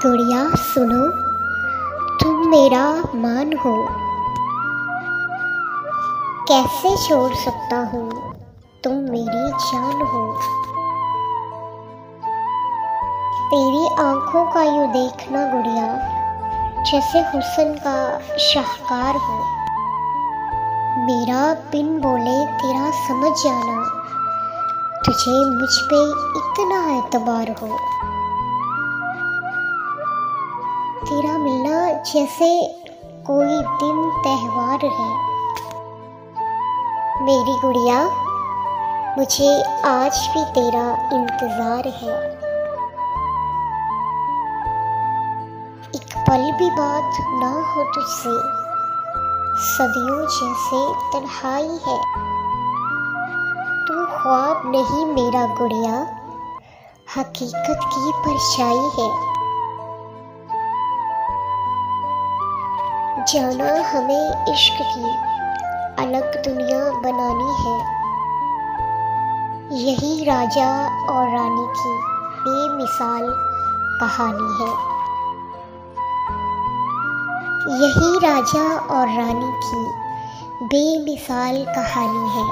गुड़िया सुनो, तुम मेरा मान हो, कैसे छोड़ सकता हूँ, तुम मेरी जान हो। तेरी आंखों का यूं देखना गुड़िया, जैसे हुस्न का शाहकार हो। मेरा बिन बोले तेरा समझ जाना, तुझे मुझ पे इतना एतबार हो। तेरा मिलना जैसे कोई दिन त्योहार है। मेरी गुड़िया, मुझे आज भी तेरा इंतज़ार है। एक पल भी बात ना हो तुझसे, सदियों जैसे तन्हाई है। तू ख्वाब नहीं मेरा गुड़िया, हकीकत की परछाई है। जाना हमें इश्क की अलग दुनिया बनानी है। यही राजा और रानी की बेमिसाल कहानी है। यही राजा और रानी की बेमिसाल कहानी है।